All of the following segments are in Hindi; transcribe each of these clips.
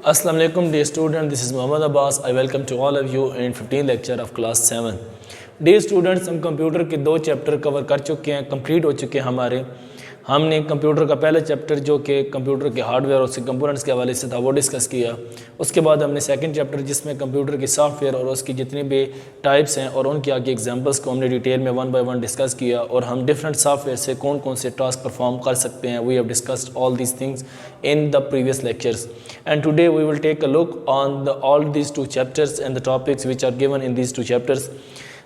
Assalamu alaikum dear student, this is Muhammad Abbas. I welcome to all of you in 15th lecture of class 7. Dear students, हम कंप्यूटर के 2 चैप्टर कवर कर चुके हैं, कंप्लीट हो चुके हैं हमारे। हमने कंप्यूटर का पहला चैप्टर जो कि कंप्यूटर के हार्डवेयर और उसके कंपोनेंट्स के हवाले से था वो डिस्कस किया। उसके बाद हमने सेकंड चैप्टर जिसमें कंप्यूटर के सॉफ्टवेयर और उसकी जितनी भी टाइप्स हैं और उनके आगे एग्जांपल्स को हमने डिटेल में 1 बाय 1 डिस्कस किया और हम डिफरेंट सॉफ्टवेयर से कौन कौन से टास्क परफॉर्म कर सकते हैं। We have discussed all these things in the previous lectures, and today we will take a look on all these 2 chapters and the topics which are given in these 2 chapters.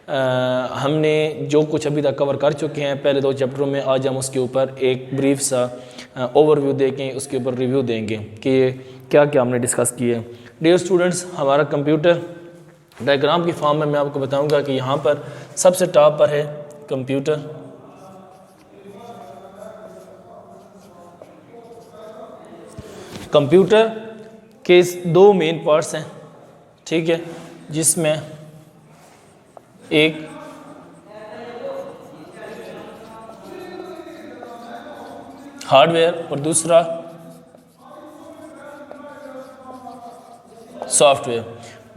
हमने जो कुछ अभी तक कवर कर चुके हैं पहले 2 चैप्टरों में, आज हम उसके ऊपर एक ब्रीफ सा ओवरव्यू देंगे, उसके ऊपर रिव्यू देंगे कि क्या क्या हमने डिस्कस किए। डियर स्टूडेंट्स, हमारा कंप्यूटर डायग्राम की फॉर्म में मैं आपको बताऊंगा कि यहाँ पर सबसे टॉप पर है कंप्यूटर, कंप्यूटर के 2 मेन पार्ट्स हैं, ठीक है, जिसमें एक हार्डवेयर और दूसरा सॉफ्टवेयर।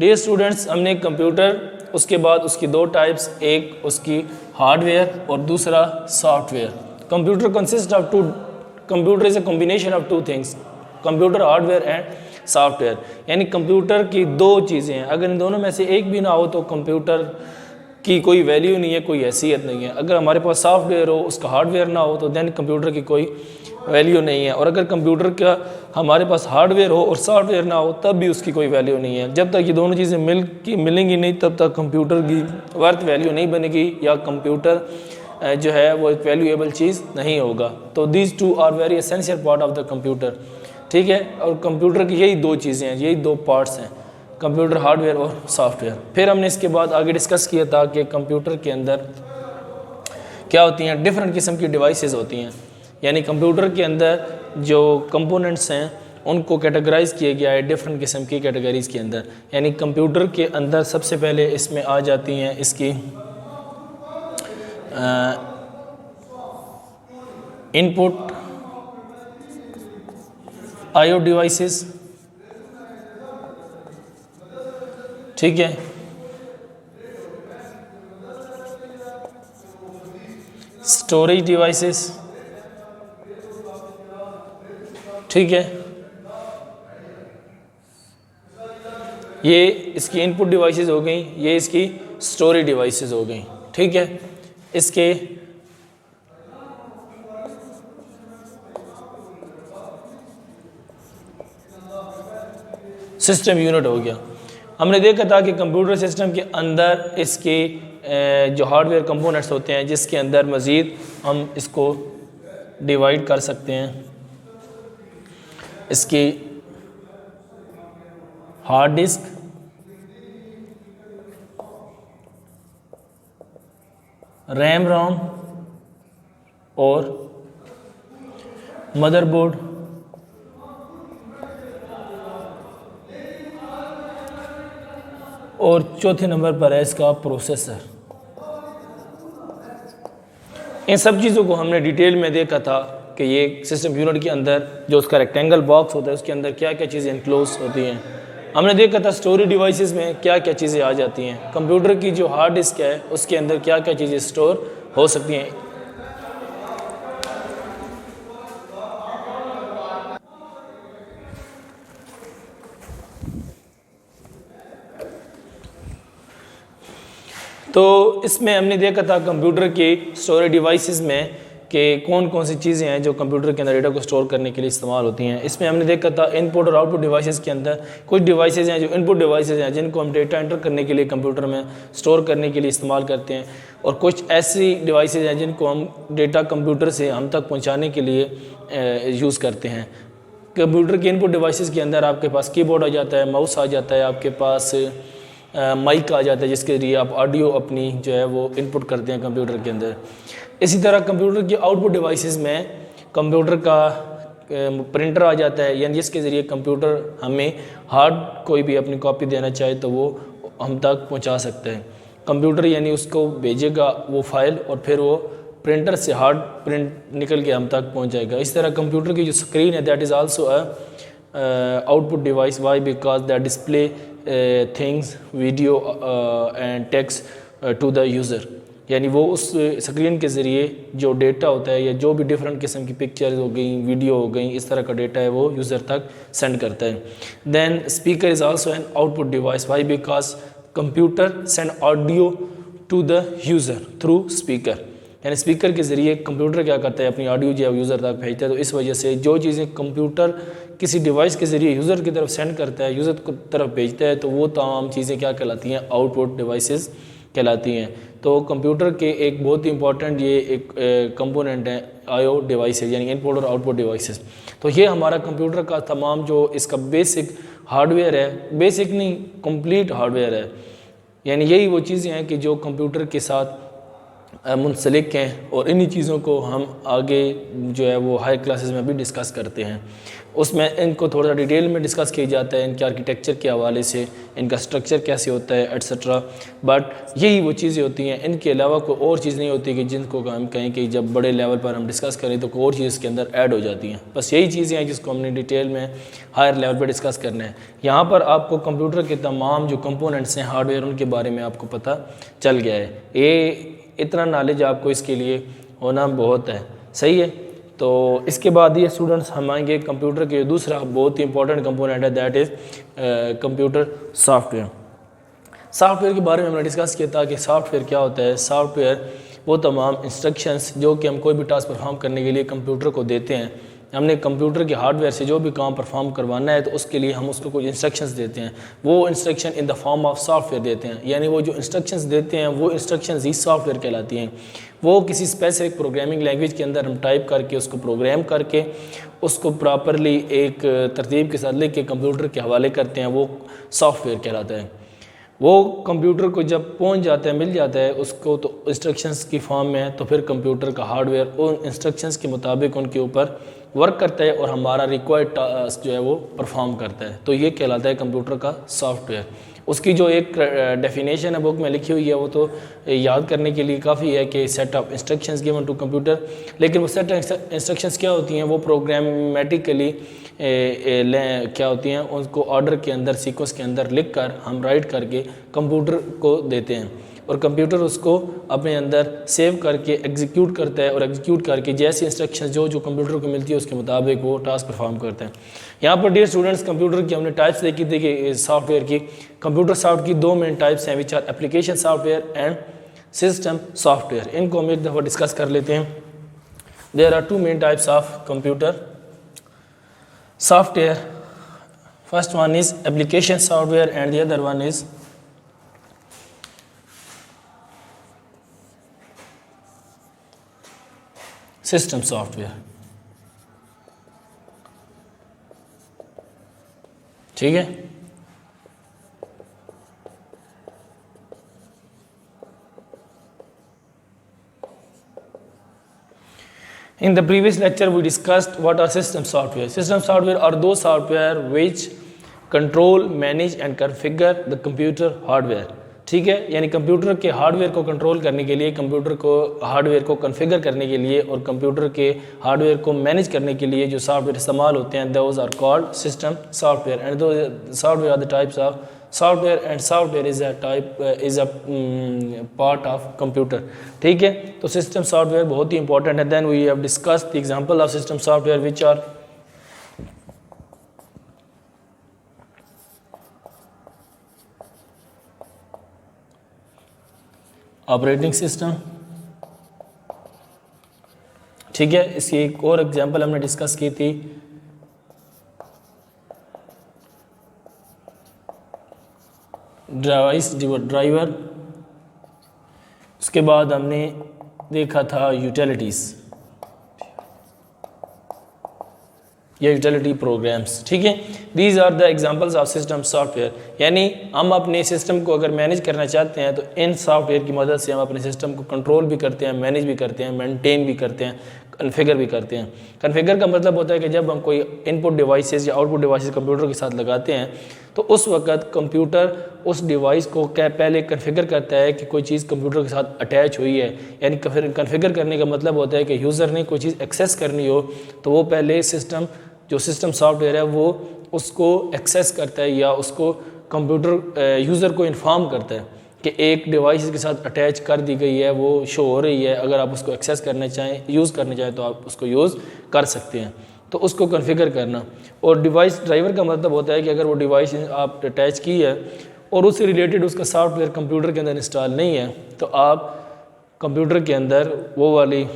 डियर स्टूडेंट्स, हमने कंप्यूटर, उसके बाद उसकी 2 टाइप्स, एक उसकी हार्डवेयर और दूसरा software. Computer consist of 2, computer is a combination of 2 things, computer hardware and software. यानी कंप्यूटर की 2 चीज़ें हैं, अगर इन दोनों में से एक भी ना हो तो कंप्यूटर की कोई वैल्यू नहीं है, कोई हैसियत नहीं है। अगर हमारे पास सॉफ्टवेयर हो, उसका हार्डवेयर ना हो तो देन कंप्यूटर की कोई वैल्यू नहीं है, और अगर कंप्यूटर का हमारे पास हार्डवेयर हो और सॉफ्टवेयर ना हो तब भी उसकी कोई वैल्यू नहीं है। जब तक ये दोनों चीज़ें मिलेंगी नहीं तब तक कंप्यूटर की वर्थ वैल्यू नहीं बनेगी या कंप्यूटर जो है वो एक वैल्यूएबल चीज़ नहीं होगा। तो these 2 are very essential part of the computer, ठीक है। और कंप्यूटर की यही 2 चीज़ें हैं, यही 2 पार्ट्स हैं, कंप्यूटर हार्डवेयर और सॉफ्टवेयर। फिर हमने इसके बाद आगे डिस्कस किया था कि कंप्यूटर के अंदर क्या होती हैं, डिफरेंट किस्म की डिवाइसेस होती हैं। यानी कंप्यूटर के अंदर जो कंपोनेंट्स हैं उनको कैटेगराइज किया गया है डिफरेंट किस्म की कैटेगरीज के अंदर। यानी कंप्यूटर के अंदर सबसे पहले इसमें आ जाती हैं इसकी इनपुट आईओ डिवाइसेस, ठीक है, स्टोरेज डिवाइसेस, ठीक है, ये इसकी इनपुट डिवाइसेस हो गई, ये इसकी स्टोरेज डिवाइसेस हो गई, ठीक है। इसके सिस्टम यूनिट हो गया। हमने देखा था कि कंप्यूटर सिस्टम के अंदर इसके जो हार्डवेयर कंपोनेंट्स होते हैं जिसके अंदर मज़ीद हम इसको डिवाइड कर सकते हैं। इसकी हार्ड डिस्क, रैम रोम और मदरबोर्ड, और चौथे नंबर पर है इसका प्रोसेसर। इन सब चीज़ों को हमने डिटेल में देखा था कि ये सिस्टम यूनिट के अंदर जो उसका रेक्टेंगल बॉक्स होता है उसके अंदर क्या क्या चीज़ें इनक्लोज होती हैं। हमने देखा था स्टोरेज डिवाइसेस में क्या क्या चीज़ें आ जाती हैं, कंप्यूटर की जो हार्ड डिस्क है उसके अंदर क्या क्या चीज़ें स्टोर हो सकती हैं। तो इसमें हमने देखा था कंप्यूटर के स्टोरेज डिवाइसेस में कि कौन कौन सी चीज़ें हैं जो कंप्यूटर के अंदर डेटा को स्टोर करने के लिए इस्तेमाल होती हैं। इसमें हमने देखा था इनपुट और आउटपुट डिवाइसेस के अंदर कुछ डिवाइसेस हैं जो इनपुट डिवाइसेस हैं जिनको हम डेटा एंटर करने के लिए कंप्यूटर में स्टोर करने के लिए इस्तेमाल करते हैं, और कुछ ऐसी डिवाइसेस हैं जिनको हम डेटा कंप्यूटर से हम तक पहुँचाने के लिए यूज़ करते हैं। कंप्यूटर के इनपुट डिवाइसेस के अंदर आपके पास कीबोर्ड आ जाता है, माउस आ जाता है, आपके पास माइक आ जाता है जिसके जरिए आप ऑडियो अपनी जो है वो इनपुट करते हैं कंप्यूटर के अंदर। इसी तरह कंप्यूटर की आउटपुट डिवाइसेस में कंप्यूटर का प्रिंटर आ जाता है, यानी जिसके ज़रिए कंप्यूटर हमें हार्ड कोई भी अपनी कॉपी देना चाहे तो वो हम तक पहुंचा सकता है। कंप्यूटर यानी उसको भेजेगा वो फाइल और फिर वो प्रिंटर से हार्ड प्रिंट निकल के हम तक पहुंच जाएगा। इस तरह कंप्यूटर की जो स्क्रीन है that is also a output device. Why? Because that display things, video and text to the user. यानी वो उस स्क्रीन के ज़रिए जो डेटा होता है या जो भी डिफरेंट किस्म की पिक्चर्स हो गई, वीडियो हो गई, इस तरह का डेटा है वो यूज़र तक सेंड करता है. Then speaker is also an output device. Why? Because computer send audio to the user through speaker. यानी स्पीकर के ज़रिए कंप्यूटर क्या करता है, अपनी ऑडियो जो है यूज़र तक भेजता है. तो इस वजह से जो चीज़ें कंप्यूटर किसी डिवाइस के ज़रिए यूज़र की तरफ सेंड करता है, यूज़र की तरफ भेजता है, तो वो तमाम चीज़ें क्या कहलाती हैं, आउटपुट डिवाइसेस कहलाती हैं. तो कंप्यूटर के एक बहुत ही इंपॉर्टेंट ये एक कंपोनेंट है आईओ डिवाइसेस, यानी इनपुट और आउटपुट डिवाइसेस. तो ये हमारा कंप्यूटर का तमाम जो इसका बेसिक हार्डवेयर है, बेसिक नहीं कंप्लीट हार्डवेयर है. यानी यही वो चीज़ें हैं कि जो कंप्यूटर के साथ मुंसलिक हैं, और इन्हीं चीज़ों को हम आगे जो है वो हायर क्लासेस में भी डिस्कस करते हैं. उसमें इनको थोड़ा डिटेल में डिस्कस किया जाता है, इनके आर्किटेक्चर के हवाले से, इनका स्ट्रक्चर कैसे होता है एट्सट्रा. बट यही वो चीज़ें होती हैं, इनके अलावा कोई और चीज़ नहीं होती कि जिनको हम कहें कि जब बड़े लेवल पर हम डिस्कस करें तो कोई और चीज़ इसके अंदर ऐड हो जाती हैं. बस यही चीज़ें हैं जिसको हमने डिटेल में हायर लेवल पर डिस्कस करना है. यहाँ पर आपको कंप्यूटर के तमाम जो कंपोनेंट्स हैं हार्डवेयर, उनके बारे में आपको पता चल गया है. ये इतना नॉलेज आपको इसके लिए होना बहुत है. सही है. तो इसके बाद ये स्टूडेंट्स हम आएंगे कंप्यूटर के दूसरा बहुत ही इंपॉर्टेंट कंपोनेंट है, that is computer software. Software के बारे में हमने डिस्कस किया था कि सॉफ्टवेयर क्या होता है. सॉफ्टवेयर वो तमाम इंस्ट्रक्शंस जो कि हम कोई भी टास्क परफॉर्म करने के लिए कंप्यूटर को देते हैं. हमने कंप्यूटर के हार्डवेयर से जो भी काम परफॉर्म करवाना है तो उसके लिए हम उसको कुछ इंस्ट्रक्शंस देते हैं. वो instruction in the form of software देते हैं. यानी वो जो इंस्ट्रक्शंस देते हैं वो इंस्ट्रक्शंस ही सॉफ्टवेयर कहलाती हैं. वो किसी स्पेसिफिक प्रोग्रामिंग लैंग्वेज के अंदर हम टाइप करके उसको प्रोग्राम करके उसको प्रॉपरली एक तरतीब के साथ लिख के कंप्यूटर के हवाले करते हैं, वो सॉफ्टवेयर कहलाता है. वो कंप्यूटर को जब पहुंच जाता है, मिल जाता है उसको तो इंस्ट्रक्शंस की फॉर्म में है, तो फिर कंप्यूटर का हार्डवेयर उन इंस्ट्रक्शंस के मुताबिक उनके ऊपर वर्क करता है और हमारा रिक्वायर्ड टास्क जो है वो परफॉर्म करता है. तो ये कहलाता है कंप्यूटर का सॉफ्टवेयर. उसकी जो एक डेफिनेशन है बुक में लिखी हुई है वो तो याद करने के लिए काफ़ी है कि set of instructions given to computer. लेकिन वो सेट इंस्ट्रक्शंस क्या होती हैं, वो प्रोग्रामेटिकली क्या होती हैं, उनको ऑर्डर के अंदर, सीक्वेंस के अंदर लिख कर हम राइट करके कंप्यूटर को देते हैं, और कंप्यूटर उसको अपने अंदर सेव करके एग्जीक्यूट करता है, और एग्जीक्यूट करके जैसी इंस्ट्रक्शंस जो कंप्यूटर को मिलती है उसके मुताबिक वो टास्क परफॉर्म करते हैं. यहाँ पर डियर स्टूडेंट्स कंप्यूटर की हमने टाइप्स देखी थी कि सॉफ्टवेयर की, कंप्यूटर सॉफ्टवेयर की दो मेन टाइप्स हैं, which are application software and system software. इनको हम एक दफ़ा डिस्कस कर लेते हैं. There are two main types of computer software. First one is application software and the other one is system software. ठीक है. In the previous lecture we discussed what are system software. System software are those software which control, manage and configure the computer hardware. ठीक है. यानी कंप्यूटर के हार्डवेयर को कंट्रोल करने के लिए, कंप्यूटर को हार्डवेयर को कॉन्फ़िगर करने के लिए और कंप्यूटर के हार्डवेयर को मैनेज करने के लिए जो सॉफ्टवेयर इस्तेमाल होते हैं, those are called system software. And दो software are the types of software, and software is a type is a part of computer. ठीक है. तो सिस्टम सॉफ्टवेयर बहुत ही इंपॉर्टेंट है. Then we have discussed the example of system software which are operating system. ठीक है. इसकी एक और एग्जांपल हमने डिस्कस की थी ड्राइवर. उसके बाद हमने देखा था यूटिलिटीज़ या यूटिलिटी प्रोग्राम्स. ठीक है. These are the examples of system software. यानी हम अपने सिस्टम को अगर मैनेज करना चाहते हैं तो इन सॉफ्टवेयर की मदद से हम अपने सिस्टम को कंट्रोल भी करते हैं, मैनेज भी करते हैं, मेंटेन भी करते हैं, कन्फिगर भी करते हैं. कन्फिगर का मतलब होता है कि जब हम कोई इनपुट डिवाइसेस या आउटपुट डिवाइसेस कंप्यूटर के साथ लगाते हैं तो उस वक्त कंप्यूटर उस डिवाइस को क्या पहले कन्फिगर करता है कि कोई चीज़ कंप्यूटर के साथ अटैच हुई है. यानी कन्फिगर करने का मतलब होता है कि यूज़र ने कोई चीज़ एक्सेस करनी हो तो वो पहले सिस्टम जो सिस्टम सॉफ्टवेयर है वो उसको एक्सेस करता है या उसको कंप्यूटर यूज़र को इन्फॉर्म करता है कि एक डिवाइस के साथ अटैच कर दी गई है, वो शो हो रही है, अगर आप उसको एक्सेस करना चाहें, यूज़ करना चाहें तो आप उसको यूज़ कर सकते हैं। तो उसको कॉन्फ़िगर करना। और डिवाइस ड्राइवर का मतलब होता है कि अगर वो डिवाइस आप अटैच की है और उससे रिलेटेड उसका सॉफ्टवेयर कंप्यूटर के अंदर इंस्टॉल नहीं है, तो आप कंप्यूटर के अंदर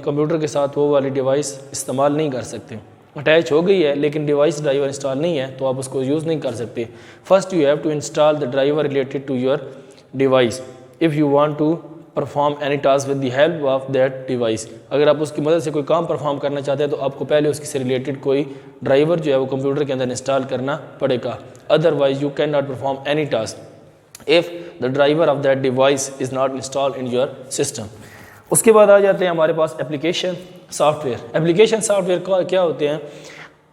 कंप्यूटर के साथ वो वाली डिवाइस इस्तेमाल नहीं कर सकते। अटैच हो गई है लेकिन डिवाइस ड्राइवर इंस्टॉल नहीं है तो आप उसको यूज़ नहीं कर सकते। First you have to install the driver related to your device if you want to perform any task with the help of that device. अगर आप उसकी मदद से कोई काम परफॉर्म करना चाहते हैं तो आपको पहले उसकी से रिलेटेड कोई ड्राइवर जो है वो कंप्यूटर के अंदर इंस्टॉल करना पड़ेगा, otherwise you can not perform any task if the driver of that device is not installed in your system. उसके बाद आ जाते हैं हमारे पास एप्लीकेशन सॉफ्टवेयर। एप्लीकेशन सॉफ्टवेयर क्या होते हैं?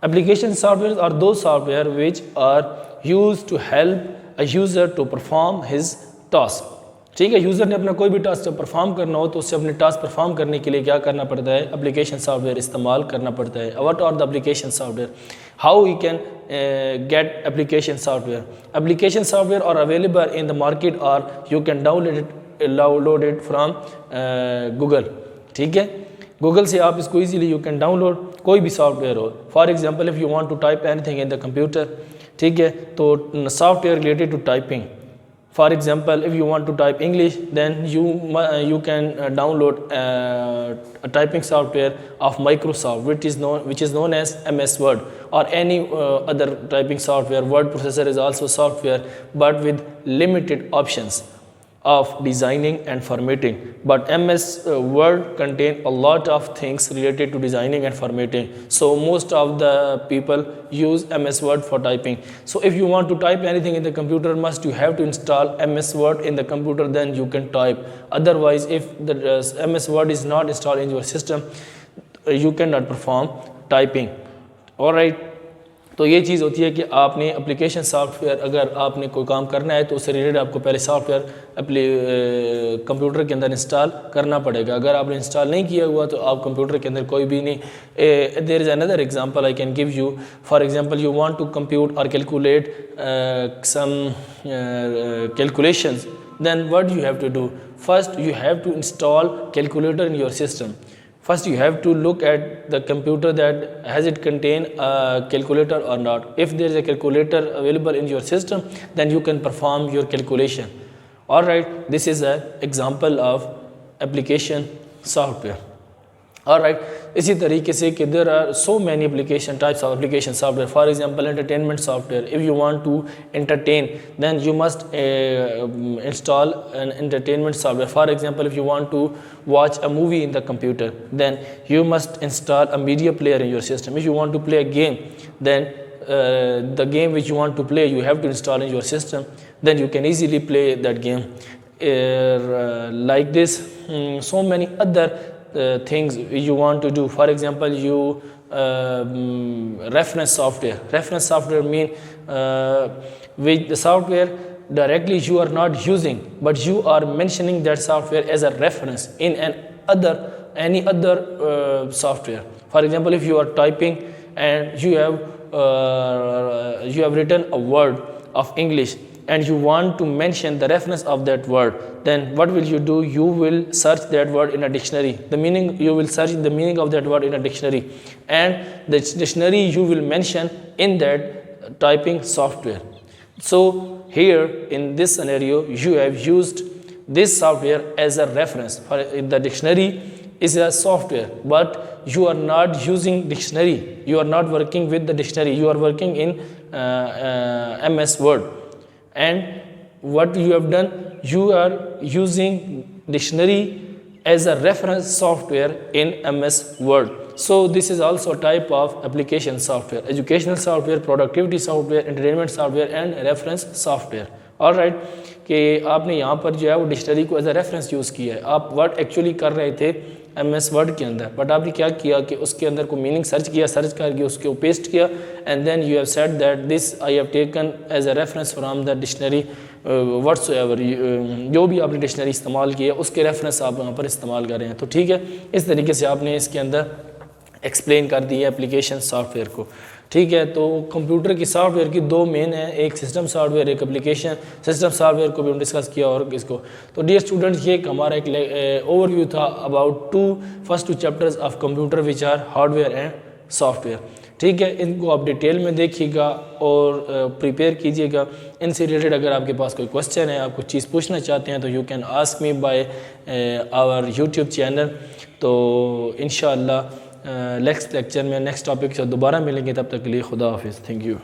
एप्लीकेशन सॉफ्टवेयर आर दो software which are use to help a user to perform his task. ठीक है, यूज़र ने अपना कोई भी टास्क जब परफॉर्म करना हो तो उससे अपने टास्क परफॉर्म करने के लिए क्या करना पड़ता है? एप्लीकेशन सॉफ्टवेयर इस्तेमाल करना पड़ता है। What are the application software? How we can get application software? Application software are available in the market और you can download it from Google. ठीक है, गूगल से आप इसको इजीली यू कैन डाउनलोड कोई भी सॉफ्टवेयर हो। For example if you want to type anything in the computer, ठीक है, तो software related to typing. For example, if you want to type English, then you can download a typing software of Microsoft, which is known as MS Word, or any other typing software. Word processor is also software, but with limited options of designing and formatting. But MS Word contain a lot of things related to designing and formatting. So most of the people use MS Word for typing. So if you want to type anything in the computer, you have to install MS Word in the computer, then you can type. Otherwise, if the MS Word is not installed in your system, you cannot perform typing. All right. तो ये चीज़ होती है कि आपने एप्लीकेशन सॉफ्टवेयर, अगर आपने कोई काम करना है तो उससे रिलेटेड आपको पहले सॉफ्टवेयर कंप्यूटर के अंदर इंस्टॉल करना पड़ेगा। अगर आपने इंस्टॉल नहीं किया हुआ तो आप कंप्यूटर के अंदर कोई भी नहीं। There is another example I can give you. For example, you want to compute और calculate some calculations, then what you have to do? First you have to install calculator in your system. First you have to look at the computer that has it contain a calculator or not. If there is a calculator available in your system, then you can perform your calculation. All right, this is an example of application software. All right, इसी तरीके से कि there are so many application types of application software. For example, entertainment software. If you want to entertain, then you must install an entertainment software. For example, if you want to watch a movie in the computer, then you must install a media player in your system. If you want to play a game, then the game which you want to play, you have to install in your system. Then you can easily play that game. Like this, so many other things you want to do. For example, you reference software. Reference software mean with the software directly you are not using, but you are mentioning that software as a reference in any other software. For example, if you are typing and you have written a word of English and you want to mention the reference of that word, then what will you do? You will search that word in a dictionary. You will search the meaning of that word in a dictionary, and the dictionary you will mention in that typing software. So here in this scenario, you have used this software as a reference. For the dictionary is a software, but you are not using dictionary. You are not working with the dictionary. You are working in MS Word. And what you have done, you are using dictionary as a reference software in MS Word. So this is also a type of application software: educational software, productivity software, entertainment software and reference software. All right, कि आपने यहाँ पर जो है वो डिक्शनरी को एज अ रेफरेंस यूज़ किया है। आप वर्ड एक्चुअली कर रहे थे MS वर्ड के अंदर, बट आपने क्या किया कि उसके अंदर को मीनिंग सर्च करके उसको पेस्ट किया, and then you have said that this I have taken as a reference from the dictionary whatsoever. जो भी आपने डिक्शनरी इस्तेमाल किया उसके रेफरेंस आप वहाँ पर इस्तेमाल कर रहे हैं। तो ठीक है, इस तरीके से आपने इसके अंदर एक्सप्लेन कर दी है एप्लीकेशन सॉफ्टवेयर को। ठीक है, तो कंप्यूटर की सॉफ्टवेयर की दो मेन है, एक सिस्टम सॉफ्टवेयर, एक एप्लीकेशन। सिस्टम सॉफ्टवेयर को भी हम डिस्कस किया और इसको। तो डियर स्टूडेंट्स, ये हमारा एक ओवरव्यू था about first two chapters of computer which are hardware and software. ठीक है, इनको आप डिटेल में देखिएगा और प्रिपेयर कीजिएगा। इनसे रिलेटेड अगर आपके पास कोई क्वेश्चन है, आप कुछ चीज़ पूछना चाहते हैं, तो you can ask me by our YouTube channel. तो इंशाअल्लाह नेक्स्ट लेक्चर में नेक्स्ट टॉपिक से दोबारा मिलेंगे। तब तक के लिए खुदा हाफिज़। Thank you.